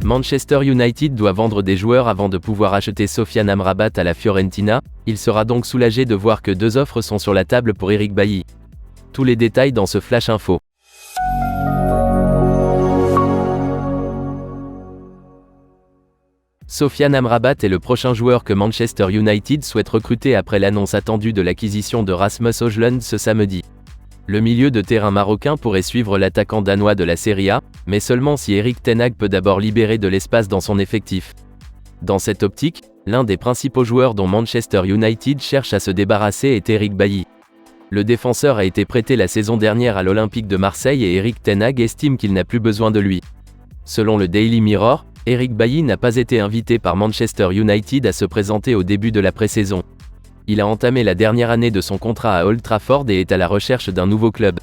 Manchester United doit vendre des joueurs avant de pouvoir acheter Sofiane Amrabat à la Fiorentina. Il sera donc soulagé de voir que 2 offres sont sur la table pour Eric Bailly. Tous les détails dans ce Flash Info. Sofiane Amrabat est le prochain joueur que Manchester United souhaite recruter après l'annonce attendue de l'acquisition de Rasmus Højlund ce samedi. Le milieu de terrain marocain pourrait suivre l'attaquant danois de la Serie A, mais seulement si Erik ten Hag peut d'abord libérer de l'espace dans son effectif. Dans cette optique, l'un des principaux joueurs dont Manchester United cherche à se débarrasser est Eric Bailly. Le défenseur a été prêté la saison dernière à l'Olympique de Marseille et Erik ten Hag estime qu'il n'a plus besoin de lui. Selon le Daily Mirror, Eric Bailly n'a pas été invité par Manchester United à se présenter au début de la pré-saison. Il a entamé la dernière année de son contrat à Old Trafford et est à la recherche d'un nouveau club.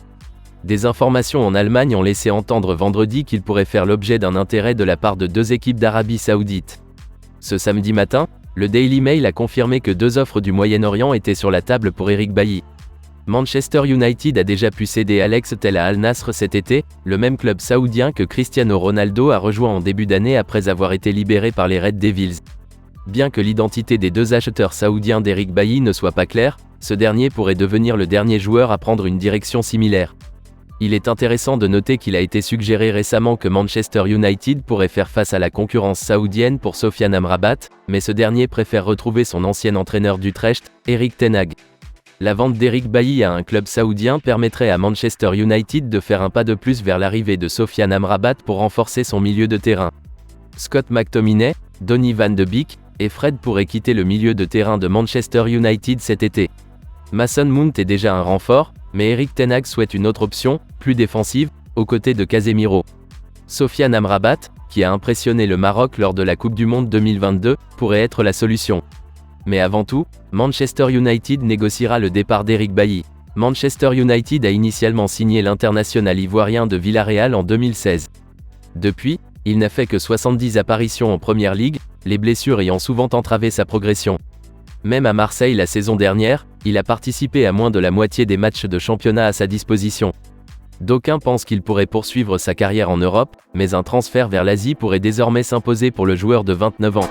Des informations en Allemagne ont laissé entendre vendredi qu'il pourrait faire l'objet d'un intérêt de la part de 2 équipes d'Arabie Saoudite. Ce samedi matin, le Daily Mail a confirmé que 2 offres du Moyen-Orient étaient sur la table pour Eric Bailly. Manchester United a déjà pu céder Alex Tel à Al Nassr cet été, le même club saoudien que Cristiano Ronaldo a rejoint en début d'année après avoir été libéré par les Red Devils. Bien que l'identité des 2 acheteurs saoudiens d'Eric Bailly ne soit pas claire, ce dernier pourrait devenir le dernier joueur à prendre une direction similaire. Il est intéressant de noter qu'il a été suggéré récemment que Manchester United pourrait faire face à la concurrence saoudienne pour Sofiane Amrabat, mais ce dernier préfère retrouver son ancien entraîneur d'Utrecht, Erik ten Hag. La vente d'Eric Bailly à un club saoudien permettrait à Manchester United de faire un pas de plus vers l'arrivée de Sofiane Amrabat pour renforcer son milieu de terrain. Scott McTominay, Donny van de Beek et Fred pourraient quitter le milieu de terrain de Manchester United cet été. Mason Mount est déjà un renfort, mais Erik ten Hag souhaite une autre option, plus défensive, aux côtés de Casemiro. Sofiane Amrabat, qui a impressionné le Maroc lors de la Coupe du Monde 2022, pourrait être la solution. Mais avant tout, Manchester United négociera le départ d'Eric Bailly. Manchester United a initialement signé l'international ivoirien de Villarreal en 2016. Depuis, il n'a fait que 70 apparitions en Première Ligue, les blessures ayant souvent entravé sa progression. Même à Marseille la saison dernière, il a participé à moins de la moitié des matchs de championnat à sa disposition. D'aucuns pensent qu'il pourrait poursuivre sa carrière en Europe, mais un transfert vers l'Asie pourrait désormais s'imposer pour le joueur de 29 ans.